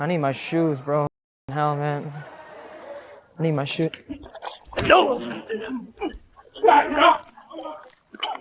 I need my shoes, bro. Hell, man. I need my shoes. No!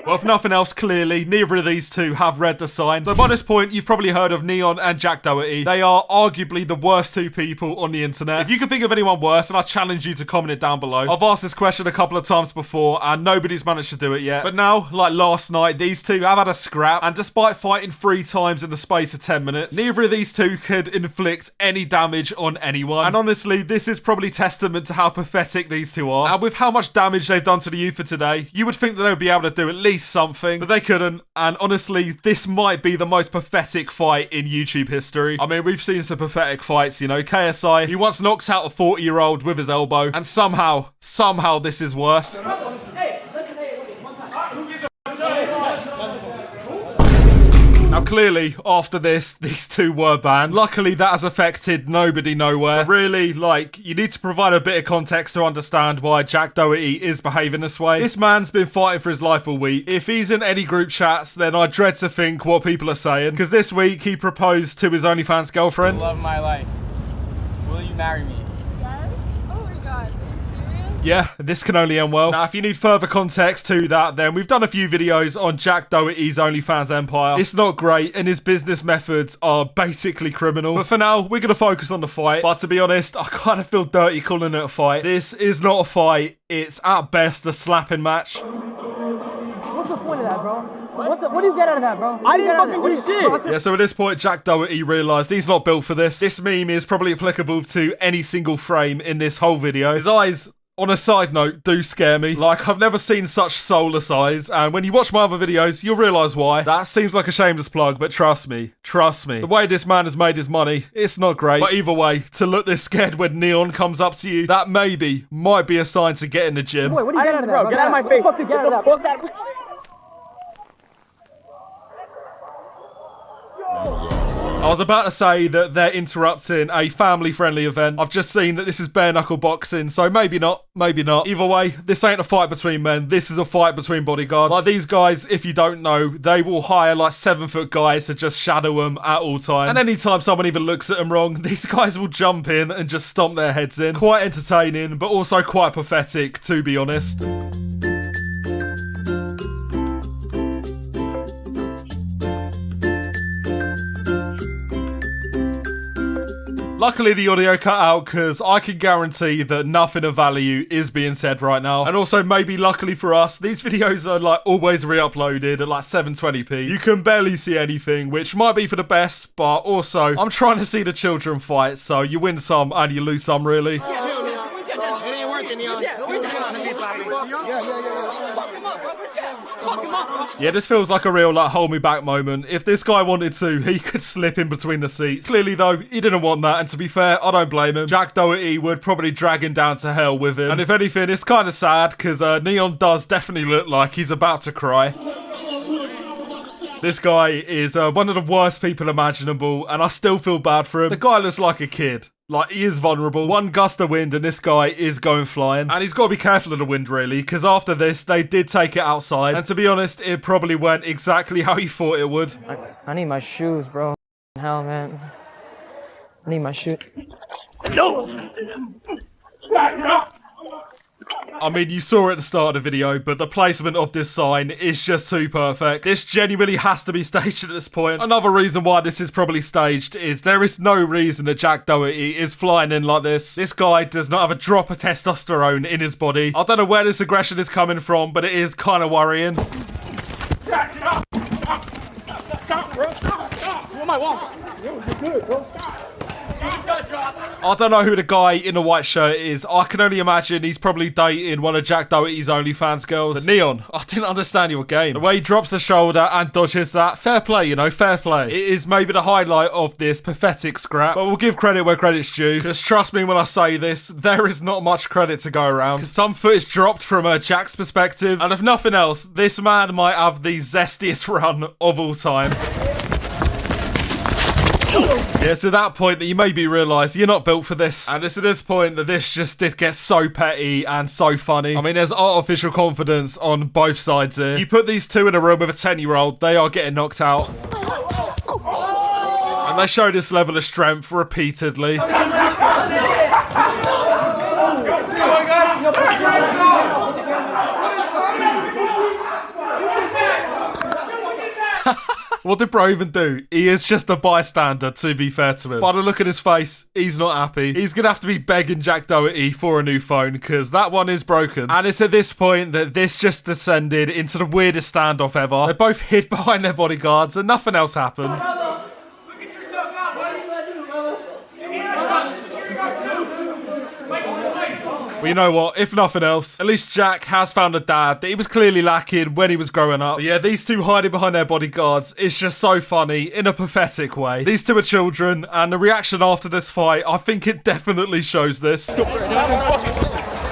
Well, if nothing else, clearly, neither of these two have read the sign. So by this point, you've probably heard of Neon and Jack Doherty. They are arguably the worst two people on the internet. If you can think of anyone worse, then I challenge you to comment it down below. I've asked this question a couple of times before, and nobody's managed to do it yet. But now, like last night, these two have had a scrap, and despite fighting 3 times in the space of 10 minutes, neither of these two could inflict any damage on anyone. And honestly, this is probably testament to how pathetic these two are. And with how much damage they've done to the youth for today, you would think that they would be able to do at least something, but they couldn't. And honestly, this might be the most pathetic fight in YouTube history. I mean, we've seen some pathetic fights, you know. KSI, he once knocks out a 40-year-old with his elbow, and somehow this is worse. Now clearly, after this, these two were banned. Luckily, that has affected nobody nowhere. But really, like, you need to provide a bit of context to understand why Jack Doherty is behaving this way. This man's been fighting for his life all week. If he's in any group chats, then I dread to think what people are saying. Because this week, he proposed to his OnlyFans girlfriend. Love of my life. Will you marry me? Yes? Oh my gosh, are you serious? Yeah, this can only end well. Now, if you need further context to that, then we've done a few videos on Jack Doherty's OnlyFans empire. It's not great, and his business methods are basically criminal. But for now, we're going to focus on the fight. But to be honest, I kind of feel dirty calling it a fight. This is not a fight. It's at best a slapping match. What's the point of that, bro? What do you get out of that, bro? I didn't fucking do shit! Yeah, so at this point, Jack Doherty realised he's not built for this. This meme is probably applicable to any single frame in this whole video. His eyes, on a side note, do scare me. Like, I've never seen such soulless eyes, and when you watch my other videos, you'll realise why. That seems like a shameless plug, but trust me, the way this man has made his money, it's not great. But either way, to look this scared when Neon comes up to you, that might be a sign to get in the gym. Wait, what do you get out of that, bro? Get out of my face! What the fuck do you get out of that? I was about to say that they're interrupting a family-friendly event. I've just seen that this is bare knuckle boxing, so maybe not. Either way, this ain't a fight between men. This is a fight between bodyguards. Like, these guys, if you don't know, they will hire like 7-foot guys to just shadow them at all times. And anytime someone even looks at them wrong, these guys will jump in and just stomp their heads in. Quite entertaining, but also quite pathetic, to be honest. Luckily, the audio cut out because I can guarantee that nothing of value is being said right now. And also, maybe luckily for us, these videos are like always re-uploaded at like 720p. You can barely see anything, which might be for the best, but also, I'm trying to see the children fight, so you win some and you lose some, really. Yeah, this feels like a real, like, hold me back moment. If this guy wanted to, he could slip in between the seats. Clearly, though, he didn't want that, and to be fair, I don't blame him. Jack Doherty would probably drag him down to hell with him. And if anything, it's kind of sad, because Neon does definitely look like he's about to cry. This guy is one of the worst people imaginable, and I still feel bad for him. The guy looks like a kid. Like, he is vulnerable. One gust of wind and this guy is going flying. And he's got to be careful of the wind, really, because after this, they did take it outside. And to be honest, it probably went exactly how he thought it would. I need my shoes, bro. Hell, man. I need my shoes. No! I mean, you saw it at the start of the video, but the placement of this sign is just too perfect. This genuinely has to be staged at this point. Another reason why this is probably staged is there is no reason that Jack Doherty is flying in like this. This guy does not have a drop of testosterone in his body. I don't know where this aggression is coming from, but it is kind of worrying. Jack, stop! Stop, bro! Stop! You want my wall? You're good, bro. Stop! I don't know who the guy in the white shirt is. I can only imagine he's probably dating one of Jack Doherty's OnlyFans girls. But Neon, I didn't understand your game. The way he drops the shoulder and dodges that, fair play, you know, fair play. It is maybe the highlight of this pathetic scrap, but we'll give credit where credit's due, because trust me when I say this, there is not much credit to go around. Because some footage dropped from Jack's perspective, and if nothing else, this man might have the zestiest run of all time. Yeah, to that point that you maybe realise you're not built for this. And it's at this point that this just did get so petty and so funny. I mean, there's artificial confidence on both sides here. You put these two in a room with a 10-year-old, they are getting knocked out. And they show this level of strength repeatedly. What did bro even do? He is just a bystander, to be fair to him. By the look at his face, he's not happy. He's gonna have to be begging Jack Doherty for a new phone, because that one is broken. And it's at this point that this just descended into the weirdest standoff ever. They both hid behind their bodyguards and nothing else happened. Well, you know what? If nothing else, at least Jack has found a dad that he was clearly lacking when he was growing up. But yeah, these two hiding behind their bodyguards is just so funny in a pathetic way. These two are children, and the reaction after this fight, I think it definitely shows this. No, James!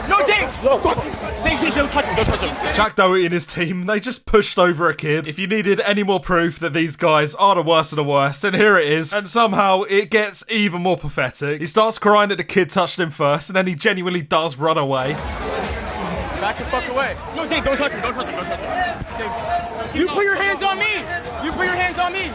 No, James, don't touch him, don't touch him. Jack Doherty and his team, they just pushed over a kid. If you needed any more proof that these guys are the worst of the worst, then here it is. And somehow it gets even more pathetic. He starts crying that the kid touched him first, and then he genuinely does run away. Back the fuck away. No, James, don't touch him, don't touch him, don't touch him. James, you put your hands on me! You put your hands on me!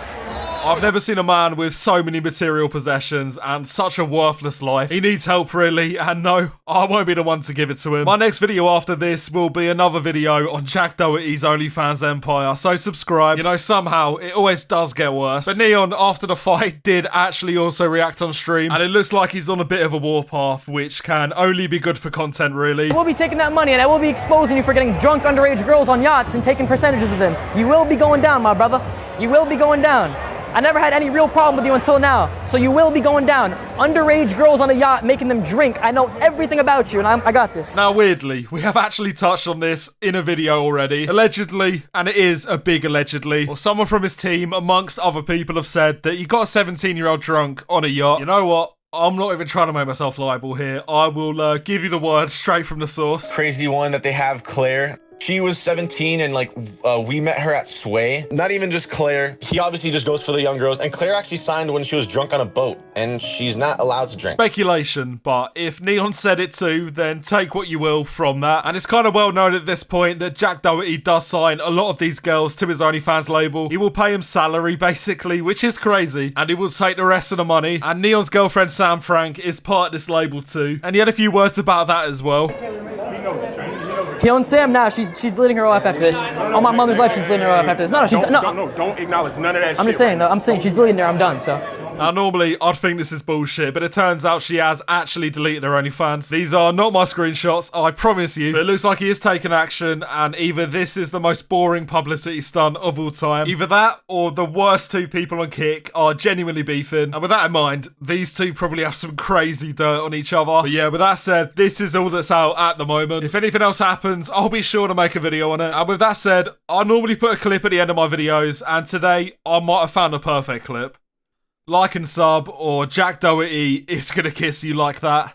I've never seen a man with so many material possessions and such a worthless life. He needs help, really, and no, I won't be the one to give it to him. My next video after this will be another video on Jack Doherty's OnlyFans empire, so subscribe. You know, somehow, it always does get worse. But Neon, after the fight, did actually also react on stream, and it looks like he's on a bit of a warpath, which can only be good for content, really. We'll be taking that money and I will be exposing you for getting drunk underage girls on yachts and taking percentages of them. You will be going down, my brother. You will be going down. I never had any real problem with you until now, so you will be going down. Underage girls on a yacht, making them drink. I know everything about you, and I got this. Now, weirdly, we have actually touched on this in a video already. Allegedly, and it is a big allegedly, or someone from his team, amongst other people, have said that he got a 17-year-old drunk on a yacht. You know what? I'm not even trying to make myself liable here. I will give you the word straight from the source. Crazy one that they have Claire. She was 17 and we met her at Sway. Not even just Claire. He obviously just goes for the young girls. And Claire actually signed when she was drunk on a boat and she's not allowed to drink. Speculation, but if Neon said it too, then take what you will from that. And it's kind of well known at this point that Jack Doherty does sign a lot of these girls to his OnlyFans label. He will pay them salary basically, which is crazy. And he will take the rest of the money. And Neon's girlfriend Sam Frank is part of this label too. And he had a few words about that as well. Killing Sam now, she's deleting her life after this. On my mother's life, she's deleting her life after this. No, she's don't acknowledge none of that shit. I'm just saying, though. I'm saying she's deleting her. I'm done. So. Now, normally, I'd think this is bullshit, but it turns out she has actually deleted her OnlyFans. These are not my screenshots, I promise you. But it looks like he is taking action, and either this is the most boring publicity stunt of all time. Either that, or the worst two people on Kick are genuinely beefing. And with that in mind, these two probably have some crazy dirt on each other. But yeah, with that said, this is all that's out at the moment. If anything else happens, I'll be sure to make a video on it. And with that said, I normally put a clip at the end of my videos, and today, I might have found a perfect clip. Like and sub, or Jack Doherty is gonna kiss you like that.